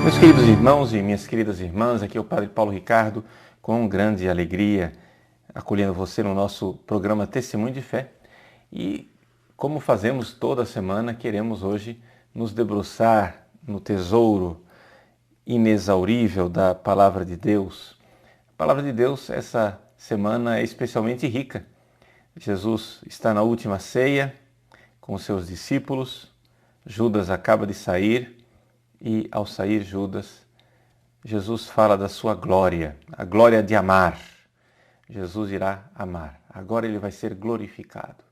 Meus queridos irmãos e minhas queridas irmãs, aqui é o Padre Paulo Ricardo, com grande alegria, acolhendo você no nosso programa Testemunho de Fé. E, como fazemos toda semana, queremos hoje nos debruçar no tesouro inexaurível da Palavra de Deus. A Palavra de Deus, essa semana, é especialmente rica. Jesus está na última ceia com os seus discípulos, Judas acaba de sair e, ao sair Judas, Jesus fala da sua glória, a glória de amar. Jesus irá amar, agora ele vai ser glorificado.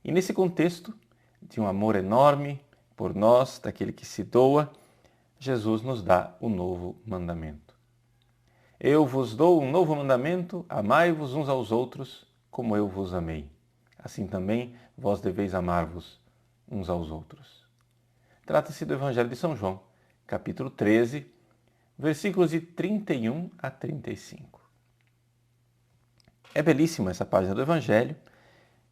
E nesse contexto de um amor enorme por nós, daquele que se doa, Jesus nos dá o novo mandamento. Eu vos dou um novo mandamento, amai-vos uns aos outros, como eu vos amei. Assim também vós deveis amar-vos uns aos outros. Trata-se do Evangelho de São João, capítulo 13, versículos de 31 a 35. É belíssima essa página do Evangelho.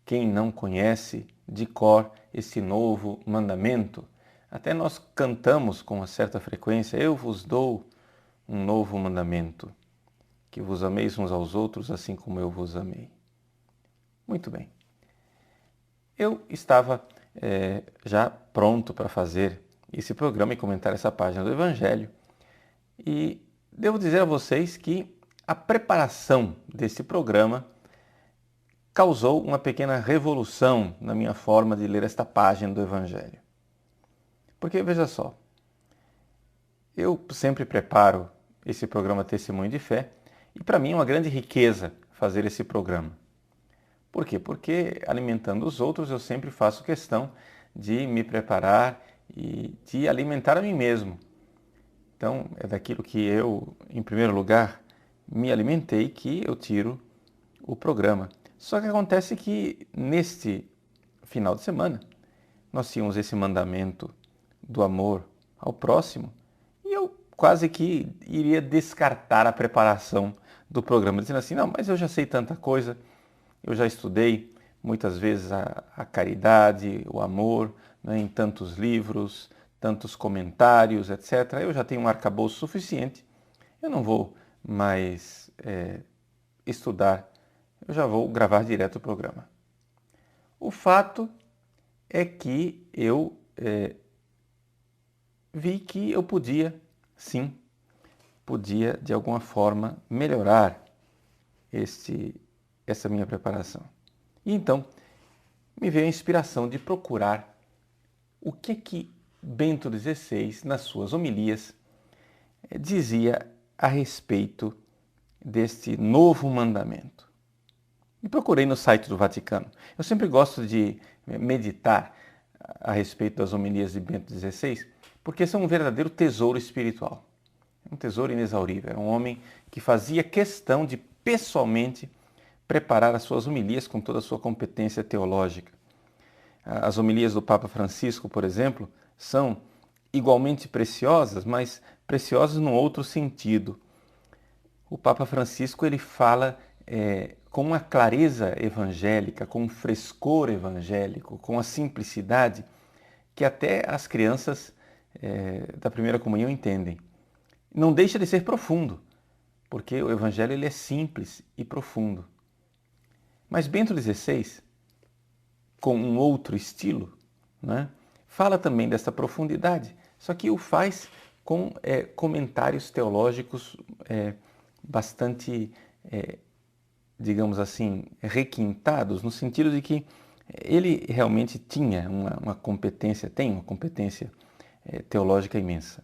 Quem não conhece de cor esse novo mandamento, até nós cantamos com uma certa frequência, eu vos dou um novo mandamento, que vos ameis uns aos outros assim como eu vos amei. Muito bem. Eu estava já pronto para fazer esse programa e comentar essa página do Evangelho. E devo dizer a vocês que a preparação desse programa causou uma pequena revolução na minha forma de ler esta página do Evangelho. Porque, veja só, eu sempre preparo esse programa Testemunho de Fé e para mim é uma grande riqueza fazer esse programa. Por quê? Porque alimentando os outros eu sempre faço questão de me preparar e de alimentar a mim mesmo. Então, é daquilo que eu, em primeiro lugar, me alimentei que eu tiro o programa. Só que acontece que, neste final de semana, nós tínhamos esse mandamento do amor ao próximo e eu quase que iria descartar a preparação do programa, dizendo assim, não, mas eu já sei tanta coisa, eu já estudei muitas vezes a caridade, o amor, né, em tantos livros, tantos comentários, etc. Eu já tenho um arcabouço suficiente, eu não vou mais estudar, eu já vou gravar direto o programa. O fato é que eu vi que eu podia, sim, podia de alguma forma melhorar essa minha preparação. E então me veio a inspiração de procurar o que Bento XVI, nas suas homilias, dizia a respeito deste novo mandamento. E procurei no site do Vaticano. Eu sempre gosto de meditar a respeito das homilias de Bento XVI, porque são um verdadeiro tesouro espiritual. Um tesouro inexaurível. Era um homem que fazia questão de pessoalmente preparar as suas homilias com toda a sua competência teológica. As homilias do Papa Francisco, por exemplo, são igualmente preciosas, mas preciosas num outro sentido. O Papa Francisco ele fala com uma clareza evangélica, com um frescor evangélico, com a simplicidade que até as crianças da primeira comunhão entendem. Não deixa de ser profundo, porque o Evangelho ele é simples e profundo. Mas Bento XVI, com um outro estilo, né, fala também dessa profundidade, só que o faz com comentários teológicos bastante, digamos assim, requintados, no sentido de que ele realmente tinha uma competência, tem uma competência teológica imensa.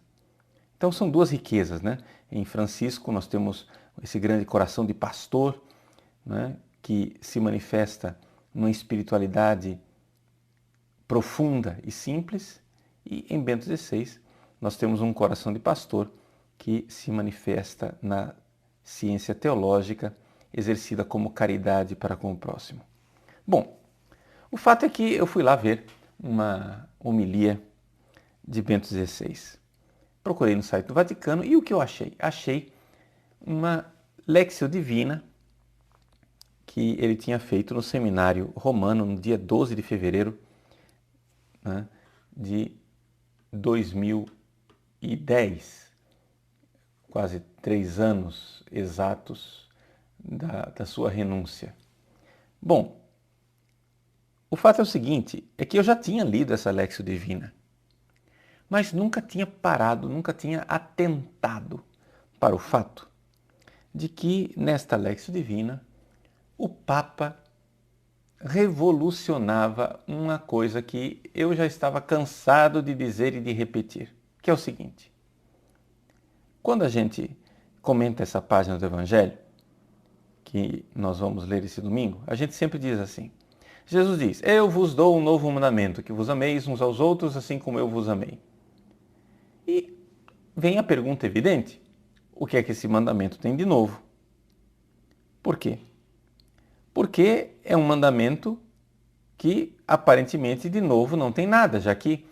Então são duas riquezas, né? Em Francisco nós temos esse grande coração de pastor, né, que se manifesta numa espiritualidade profunda e simples, e em Bento XVI nós temos um coração de pastor que se manifesta na ciência teológica exercida como caridade para com o próximo. Bom, o fato é que eu fui lá ver uma homilia de Bento XVI. Procurei no site do Vaticano e o que eu achei? Achei uma Lectio Divina que ele tinha feito no seminário romano no dia 12 de fevereiro, né, de 2010. quase 3 anos exatos da sua renúncia. Bom, o fato é o seguinte, é que eu já tinha lido essa Léxio Divina, mas nunca tinha parado, nunca tinha atentado para o fato de que nesta Léxio Divina o Papa revolucionava uma coisa que eu já estava cansado de dizer e de repetir, que é o seguinte. Quando a gente comenta essa página do Evangelho, que nós vamos ler esse domingo, a gente sempre diz assim, Jesus diz, eu vos dou um novo mandamento, que vos ameis uns aos outros assim como eu vos amei. E vem a pergunta evidente, o que é que esse mandamento tem de novo? Por quê? Porque é um mandamento que aparentemente de novo não tem nada, já que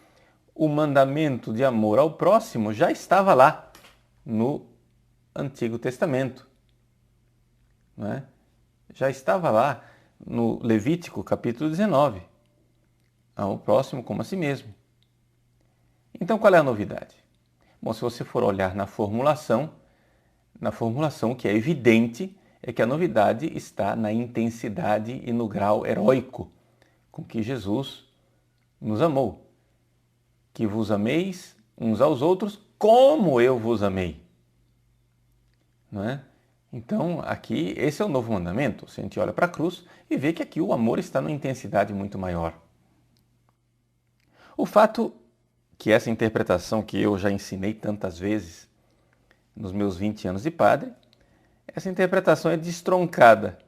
o mandamento de amor ao próximo já estava lá no Antigo Testamento. Não é? Já estava lá no Levítico capítulo 19, ao próximo como a si mesmo. Então qual é a novidade? Bom, se você for olhar na formulação o que é evidente é que a novidade está na intensidade e no grau heróico com que Jesus nos amou. Que vos ameis uns aos outros como eu vos amei. Não é? Então, aqui, esse é o novo mandamento. A gente olha para a cruz e vê que aqui o amor está numa intensidade muito maior. O fato que essa interpretação que eu já ensinei tantas vezes nos meus 20 anos de padre, essa interpretação é destroncada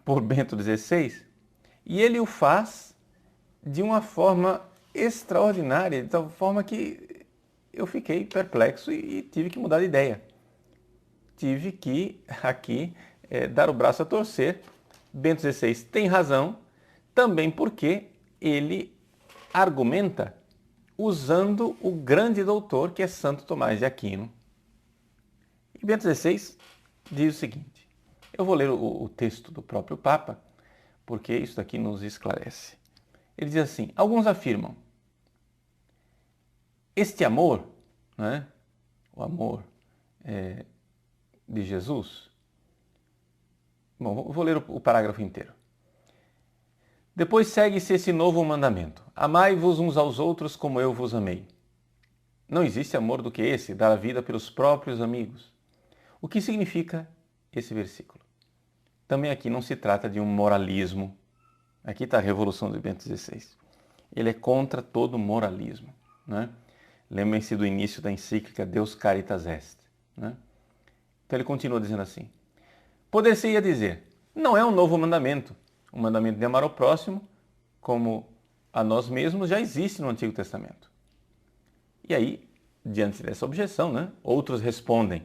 por Bento XVI e ele o faz de uma forma extraordinária, de tal forma que eu fiquei perplexo e tive que mudar de ideia. Tive que aqui dar o braço a torcer. Bento XVI tem razão, também porque ele argumenta usando o grande doutor que é Santo Tomás de Aquino. E Bento XVI diz o seguinte, eu vou ler o texto do próprio Papa, porque isso daqui nos esclarece. Ele diz assim, alguns afirmam, este amor, né, o amor de Jesus, bom, vou ler o parágrafo inteiro. Depois segue-se esse novo mandamento, amai-vos uns aos outros como eu vos amei. Não existe amor do que esse, dar a vida pelos próprios amigos. O que significa esse versículo? Também aqui não se trata de um moralismo. Aqui está a revolução de Bento XVI. Ele é contra todo moralismo. Né? Lembrem-se do início da encíclica Deus Caritas Est. Né? Então ele continua dizendo assim. Poder-se-ia dizer, não é um novo mandamento. O mandamento de amar ao próximo, como a nós mesmos, já existe no Antigo Testamento. E aí, diante dessa objeção, né, outros respondem,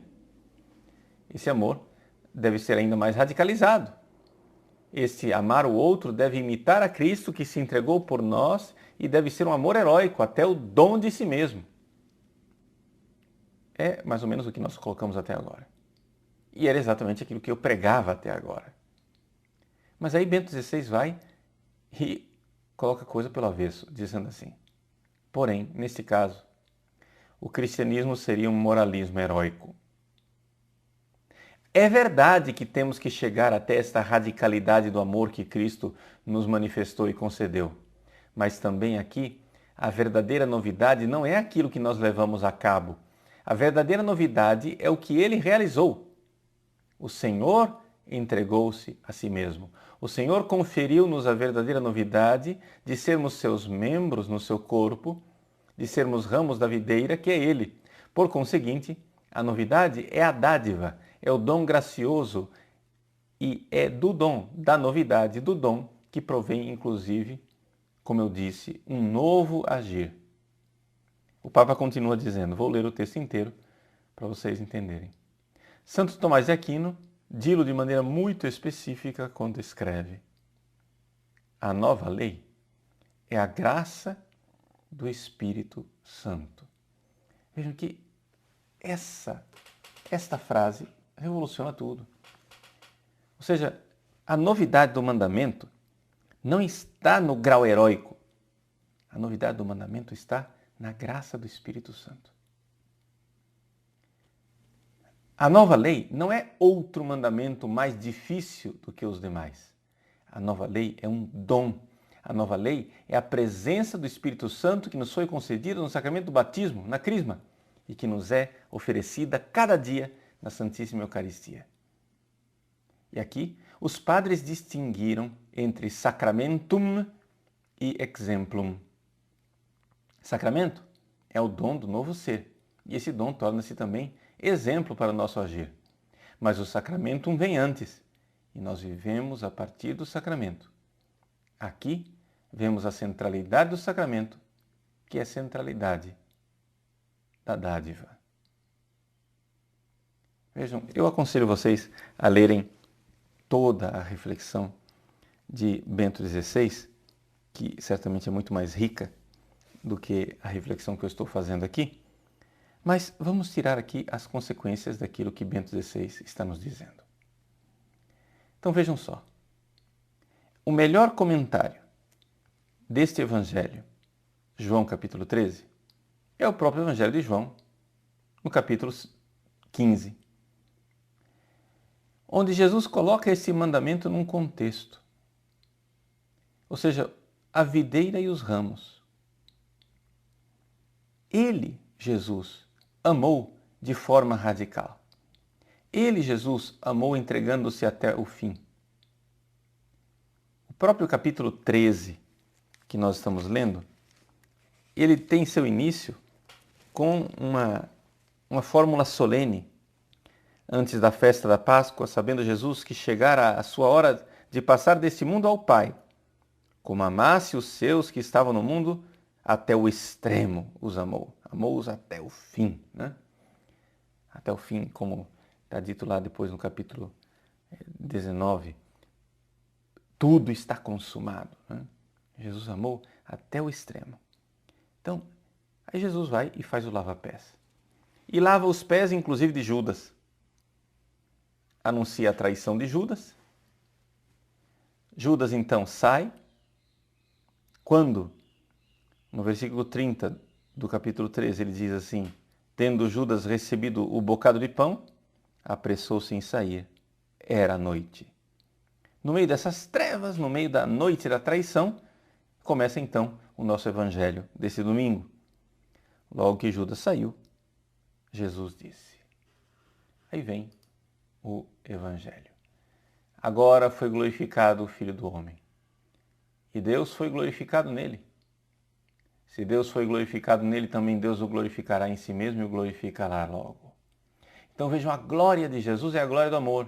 esse amor deve ser ainda mais radicalizado. Esse amar o outro deve imitar a Cristo que se entregou por nós e deve ser um amor heróico, até o dom de si mesmo. É mais ou menos o que nós colocamos até agora. E era exatamente aquilo que eu pregava até agora. Mas aí Bento XVI vai e coloca a coisa pelo avesso, dizendo assim, porém, nesse caso, o cristianismo seria um moralismo heróico. É verdade que temos que chegar até esta radicalidade do amor que Cristo nos manifestou e concedeu. Mas também aqui, a verdadeira novidade não é aquilo que nós levamos a cabo. A verdadeira novidade é o que ele realizou. O Senhor entregou-se a si mesmo. O Senhor conferiu-nos a verdadeira novidade de sermos seus membros no seu corpo, de sermos ramos da videira, que é Ele. Por conseguinte, a novidade é a dádiva, é o dom gracioso e é do dom, da novidade, do dom, que provém, inclusive, como eu disse, um novo agir. O Papa continua dizendo, vou ler o texto inteiro para vocês entenderem. Santo Tomás de Aquino dilo de maneira muito específica quando escreve: a nova lei é a graça do Espírito Santo. Vejam que esta frase revoluciona tudo. Ou seja, a novidade do mandamento não está no grau heróico. A novidade do mandamento está na graça do Espírito Santo. A nova lei não é outro mandamento mais difícil do que os demais. A nova lei é um dom. A nova lei é a presença do Espírito Santo que nos foi concedida no sacramento do batismo, na crisma, e que nos é oferecida cada dia na Santíssima Eucaristia. E aqui, os padres distinguiram entre sacramentum e exemplum. Sacramento é o dom do novo ser, e esse dom torna-se também exemplo para o nosso agir. Mas o sacramentum vem antes, e nós vivemos a partir do sacramento. Aqui, vemos a centralidade do sacramento, que é a centralidade da dádiva. Vejam, eu aconselho vocês a lerem toda a reflexão de Bento XVI, que certamente é muito mais rica do que a reflexão que eu estou fazendo aqui, mas vamos tirar aqui as consequências daquilo que Bento XVI está nos dizendo. Então vejam só, o melhor comentário deste Evangelho, João capítulo 13, é o próprio Evangelho de João, no capítulo 15, onde Jesus coloca esse mandamento num contexto. Ou seja, a videira e os ramos. Ele, Jesus, amou de forma radical. Ele, Jesus, amou entregando-se até o fim. O próprio capítulo 13, que nós estamos lendo, ele tem seu início com uma fórmula solene. Antes da festa da Páscoa, sabendo Jesus que chegara a sua hora de passar deste mundo ao Pai, como amasse os seus que estavam no mundo, até o extremo os amou. Amou-os até o fim, né? Até o fim, como está dito lá depois no capítulo 19. Tudo está consumado, né? Jesus amou até o extremo. Então, aí Jesus vai e faz o lava-pés. E lava os pés, inclusive, de Judas. Anuncia a traição de Judas. Judas, então, sai. Quando, no versículo 30 do capítulo 13, ele diz assim: tendo Judas recebido o bocado de pão, apressou-se em sair. Era noite. No meio dessas trevas, no meio da noite da traição, começa então o nosso evangelho desse domingo. Logo que Judas saiu, Jesus disse. Aí vem o evangelho. Agora foi glorificado o Filho do Homem. E Deus foi glorificado nele. Se Deus foi glorificado nele, também Deus o glorificará em si mesmo e o glorificará logo. Então vejam, a glória de Jesus é a glória do amor.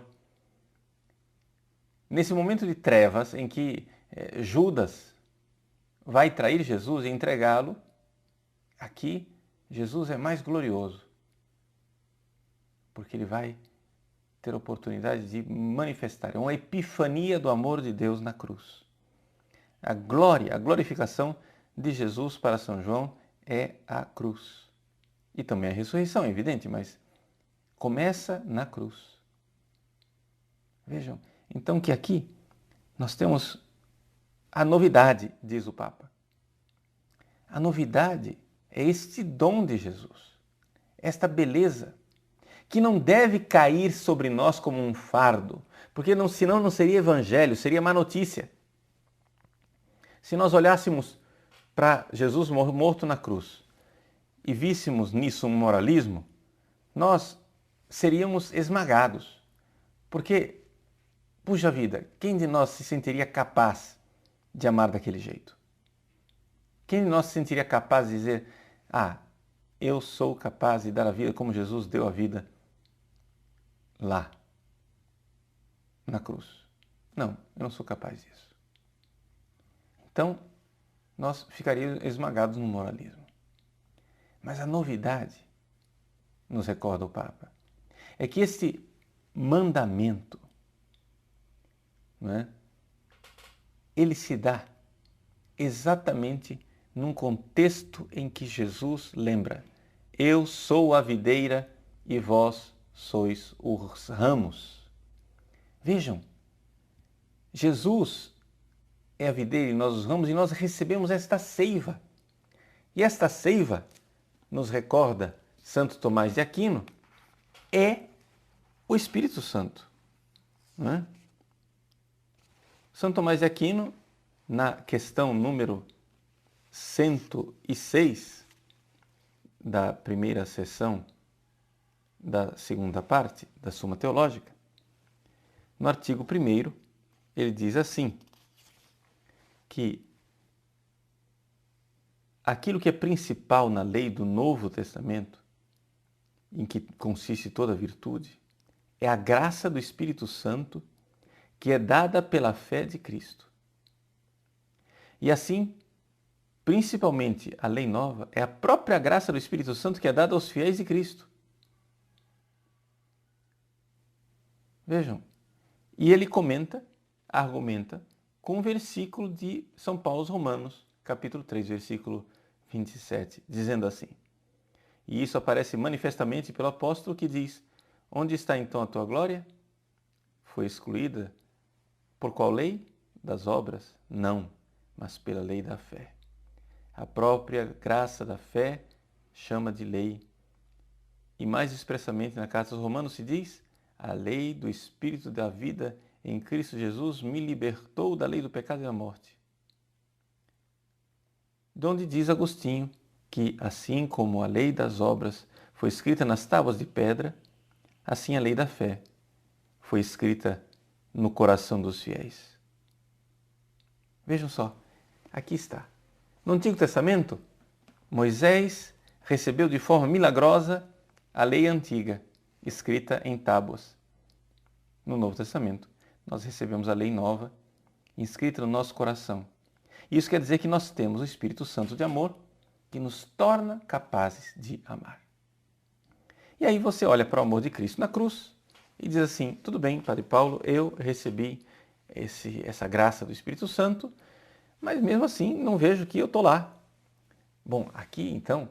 Nesse momento de trevas em que Judas vai trair Jesus e entregá-lo, aqui Jesus é mais glorioso, porque ele vai ter a oportunidade de manifestar uma epifania do amor de Deus na cruz. A glória, a glorificação de Jesus para São João é a cruz. E também a ressurreição, é evidente, mas começa na cruz. Vejam, então que aqui nós temos a novidade, diz o Papa. A novidade é este dom de Jesus, esta beleza, que não deve cair sobre nós como um fardo, porque senão não seria evangelho, seria má notícia. Se nós olhássemos para Jesus morto na cruz e víssemos nisso um moralismo, nós seríamos esmagados. Porque, puxa vida, quem de nós se sentiria capaz de amar daquele jeito? Quem de nós se sentiria capaz de dizer: eu sou capaz de dar a vida como Jesus deu a vida lá, na cruz? Não, eu não sou capaz disso. Então, nós ficaríamos esmagados no moralismo. Mas a novidade, nos recorda o Papa, é que este mandamento, ele se dá exatamente num contexto em que Jesus lembra: eu sou a videira e vós sois os ramos. Vejam, Jesus é a videira e nós os ramos, e nós recebemos esta seiva. E esta seiva, nos recorda Santo Tomás de Aquino, é o Espírito Santo. Não é? São Tomás de Aquino, na questão número 106 da primeira sessão da segunda parte da Suma Teológica, no artigo 1º, ele diz assim, que aquilo que é principal na lei do Novo Testamento, em que consiste toda a virtude, é a graça do Espírito Santo que é dada pela fé de Cristo. E assim, principalmente a lei nova, é a própria graça do Espírito Santo que é dada aos fiéis de Cristo. Vejam, e ele argumenta com o versículo de São Paulo aos Romanos, capítulo 3, versículo 27, dizendo assim, e isso aparece manifestamente pelo apóstolo que diz, onde está então a tua glória? Foi excluída por qual lei? Das obras? Não, mas pela lei da fé. A própria graça da fé chama de lei. E mais expressamente na carta aos Romanos se diz, a lei do Espírito da vida em Cristo Jesus me libertou da lei do pecado e da morte. De onde diz Agostinho que, assim como a lei das obras foi escrita nas tábuas de pedra, assim a lei da fé foi escrita no coração dos fiéis. Vejam só, aqui está. No Antigo Testamento, Moisés recebeu de forma milagrosa a lei antiga, escrita em tábuas. No Novo Testamento, nós recebemos a lei nova, inscrita no nosso coração. Isso quer dizer que nós temos o Espírito Santo de amor, que nos torna capazes de amar. E aí você olha para o amor de Cristo na cruz e diz assim, tudo bem, Padre Paulo, eu recebi essa graça do Espírito Santo, mas mesmo assim não vejo que eu estou lá. Bom, aqui então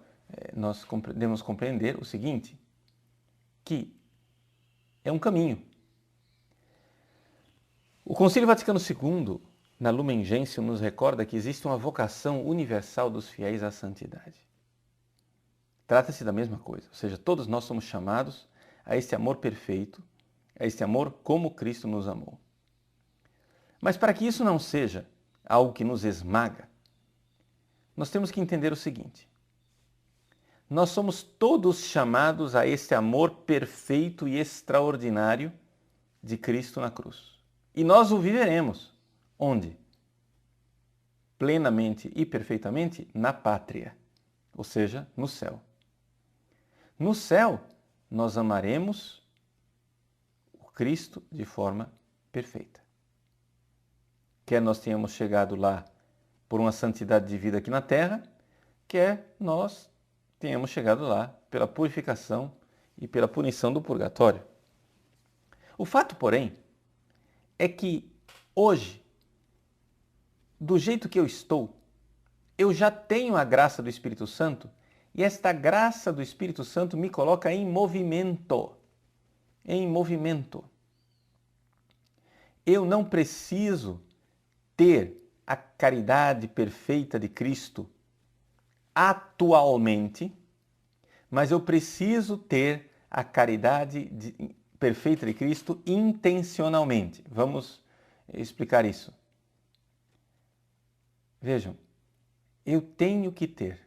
nós devemos compreender o seguinte, que é um caminho. O Concílio Vaticano II, na Lumen Gentium, nos recorda que existe uma vocação universal dos fiéis à santidade. Trata-se da mesma coisa, ou seja, todos nós somos chamados a este amor perfeito, a este amor como Cristo nos amou. Mas para que isso não seja algo que nos esmaga, nós temos que entender o seguinte, nós somos todos chamados a este amor perfeito e extraordinário de Cristo na cruz. E nós o viveremos. Onde? Plenamente e perfeitamente na pátria, ou seja, no céu. No céu, nós amaremos o Cristo de forma perfeita. Quer nós tenhamos chegado lá por uma santidade de vida aqui na terra, quer nós tenhamos chegado lá pela purificação e pela punição do purgatório. O fato, porém, é que hoje, do jeito que eu estou, eu já tenho a graça do Espírito Santo e esta graça do Espírito Santo me coloca em movimento. Em movimento. Eu não preciso ter a caridade perfeita de Cristo atualmente, mas eu preciso ter a caridade perfeita de Cristo intencionalmente. Vamos explicar isso. Vejam, eu tenho que ter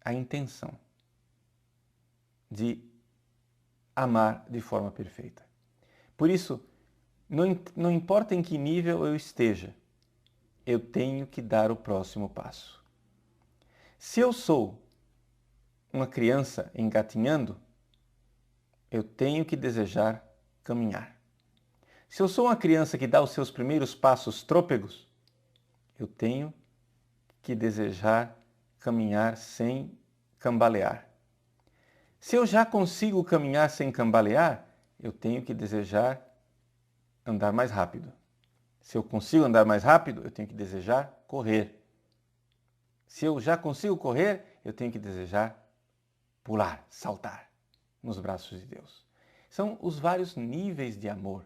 a intenção de amar de forma perfeita. Por isso, não importa em que nível eu esteja, eu tenho que dar o próximo passo. Se eu sou uma criança engatinhando, eu tenho que desejar caminhar. Se eu sou uma criança que dá os seus primeiros passos trôpegos, eu tenho que desejar caminhar sem cambalear. Se eu já consigo caminhar sem cambalear, eu tenho que desejar andar mais rápido. Se eu consigo andar mais rápido, eu tenho que desejar correr. Se eu já consigo correr, eu tenho que desejar pular, saltar nos braços de Deus. São os vários níveis de amor.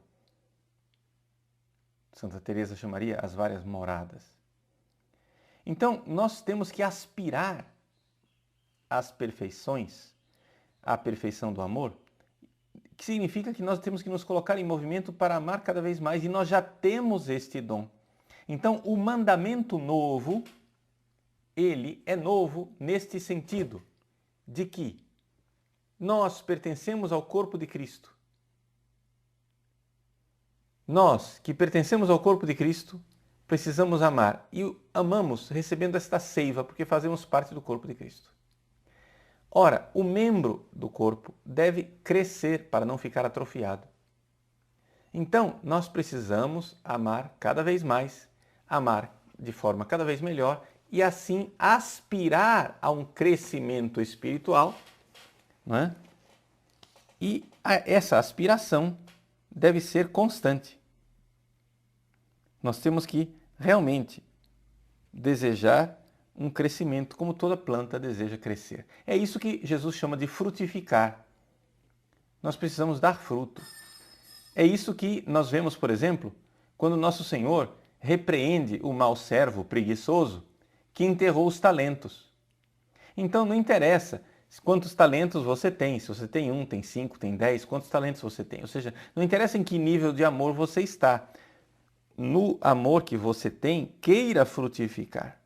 Santa Teresa chamaria as várias moradas. Então, nós temos que aspirar às perfeições, à perfeição do amor, que significa que nós temos que nos colocar em movimento para amar cada vez mais, e nós já temos este dom. Então, o mandamento novo, ele é novo neste sentido, de que nós pertencemos ao corpo de Cristo. Nós, que pertencemos ao corpo de Cristo, precisamos amar. E amamos recebendo esta seiva, porque fazemos parte do corpo de Cristo. Ora, o membro do corpo deve crescer para não ficar atrofiado. Então, nós precisamos amar cada vez mais, amar de forma cada vez melhor e assim aspirar a um crescimento espiritual, não é? E essa aspiração deve ser constante. Nós temos que realmente desejar um crescimento, como toda planta deseja crescer. É isso que Jesus chama de frutificar. Nós precisamos dar fruto. É isso que nós vemos, por exemplo, quando nosso Senhor repreende o mau servo preguiçoso que enterrou os talentos. Então não interessa quantos talentos você tem, se você tem 1, tem 5, tem 10, quantos talentos você tem. Ou seja, não interessa em que nível de amor você está. No amor que você tem, queira frutificar.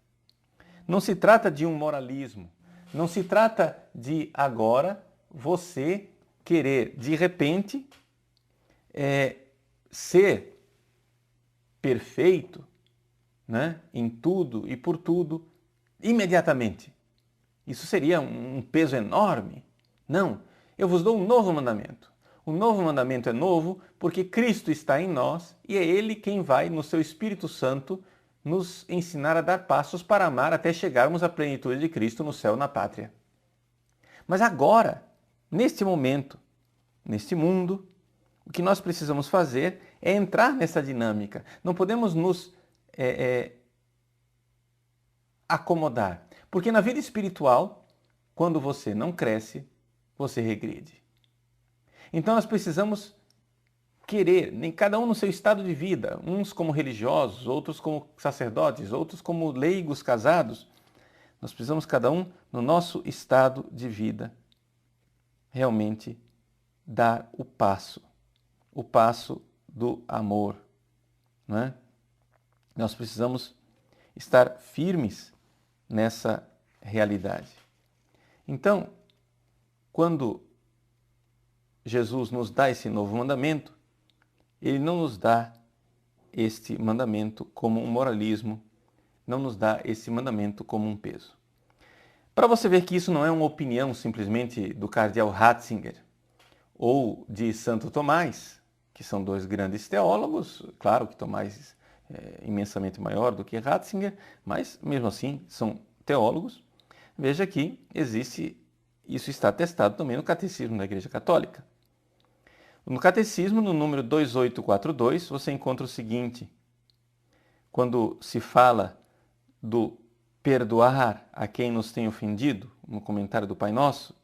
Não se trata de um moralismo. Não se trata de agora você querer, de repente, ser perfeito, né, em tudo e por tudo, imediatamente. Isso seria um peso enorme. Não, eu vos dou um novo mandamento. O novo mandamento é novo porque Cristo está em nós e é Ele quem vai, no seu Espírito Santo, nos ensinar a dar passos para amar até chegarmos à plenitude de Cristo no céu, na pátria. Mas agora, neste momento, neste mundo, o que nós precisamos fazer é entrar nessa dinâmica. Não podemos nos acomodar. Porque na vida espiritual, quando você não cresce, você regride. Então nós precisamos querer, nem cada um no seu estado de vida, uns como religiosos, outros como sacerdotes, outros como leigos casados. Nós precisamos cada um no nosso estado de vida realmente dar o passo do amor, não é? Nós precisamos estar firmes nessa realidade. Então, quando Jesus nos dá esse novo mandamento, Ele não nos dá este mandamento como um moralismo, não nos dá esse mandamento como um peso. Para você ver que isso não é uma opinião simplesmente do cardeal Ratzinger ou de Santo Tomás, que são dois grandes teólogos, claro que Tomás é imensamente maior do que Ratzinger, mas mesmo assim são teólogos. Veja que isso está atestado também no Catecismo da Igreja Católica. No Catecismo, no número 2842, você encontra o seguinte: quando se fala do perdoar a quem nos tem ofendido, no comentário do Pai Nosso,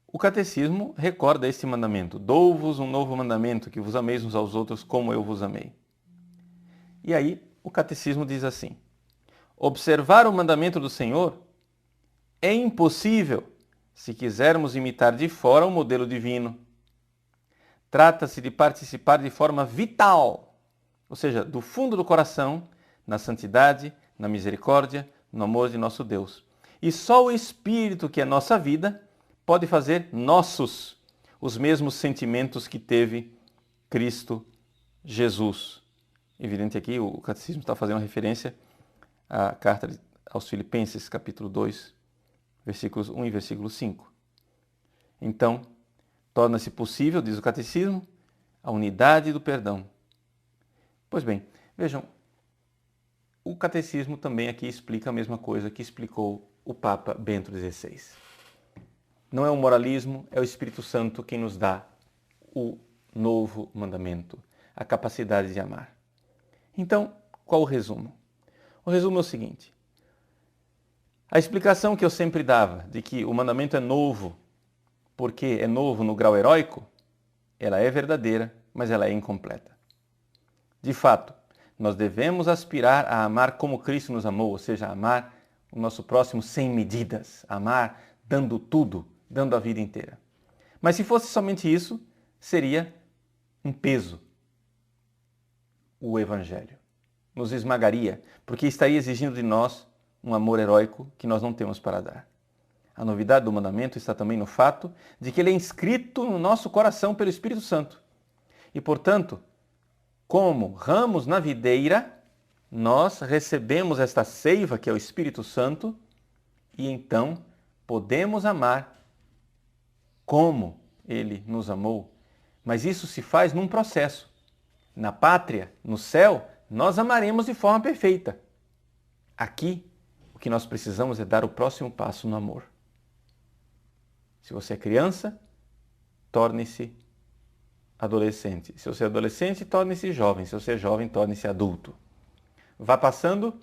o Catecismo recorda esse mandamento: dou-vos um novo mandamento, que vos ameis uns aos outros como eu vos amei. E aí o Catecismo diz assim: observar o mandamento do Senhor é impossível se quisermos imitar de fora o modelo divino. Trata-se de participar de forma vital, ou seja, do fundo do coração, na santidade, na misericórdia, no amor de nosso Deus. E só o Espírito, que é nossa vida, pode fazer nossos os mesmos sentimentos que teve Cristo Jesus. Evidente aqui, o Catecismo está fazendo referência à carta aos Filipenses, capítulo 2, versículos 1 e versículo 5. Então, torna-se possível, diz o Catecismo, a unidade do perdão. Pois bem, vejam, o Catecismo também aqui explica a mesma coisa que explicou o Papa Bento XVI. Não é o moralismo, é o Espírito Santo quem nos dá o novo mandamento, a capacidade de amar. Então, qual o resumo? O resumo é o seguinte: a explicação que eu sempre dava de que o mandamento é novo porque é novo no grau heróico, ela é verdadeira, mas ela é incompleta. De fato, nós devemos aspirar a amar como Cristo nos amou, ou seja, amar o nosso próximo sem medidas, amar dando tudo, dando a vida inteira. Mas se fosse somente isso, seria um peso. O Evangelho nos esmagaria, porque estaria exigindo de nós um amor heróico que nós não temos para dar. A novidade do mandamento está também no fato de que ele é inscrito no nosso coração pelo Espírito Santo. E, portanto, como ramos na videira, nós recebemos esta seiva que é o Espírito Santo e então podemos amar como ele nos amou. Mas isso se faz num processo. Na pátria, no céu, nós amaremos de forma perfeita. Aqui, o que nós precisamos é dar o próximo passo no amor. Se você é criança, torne-se adolescente. Se você é adolescente, torne-se jovem. Se você é jovem, torne-se adulto. Vá passando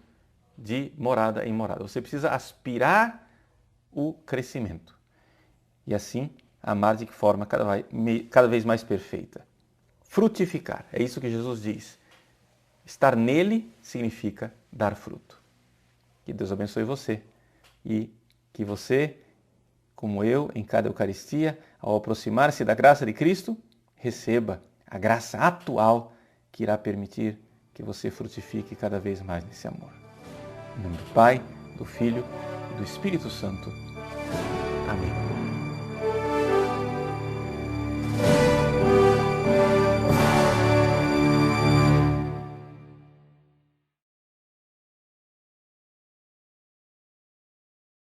de morada em morada. Você precisa aspirar o crescimento. E assim, amar de forma cada vez mais perfeita. Frutificar. É isso que Jesus diz. Estar nele significa dar fruto. Que Deus abençoe você. E que você, como eu, em cada Eucaristia, ao aproximar-se da graça de Cristo, receba a graça atual que irá permitir que você frutifique cada vez mais nesse amor. Em nome do Pai, do Filho e do Espírito Santo. Amém.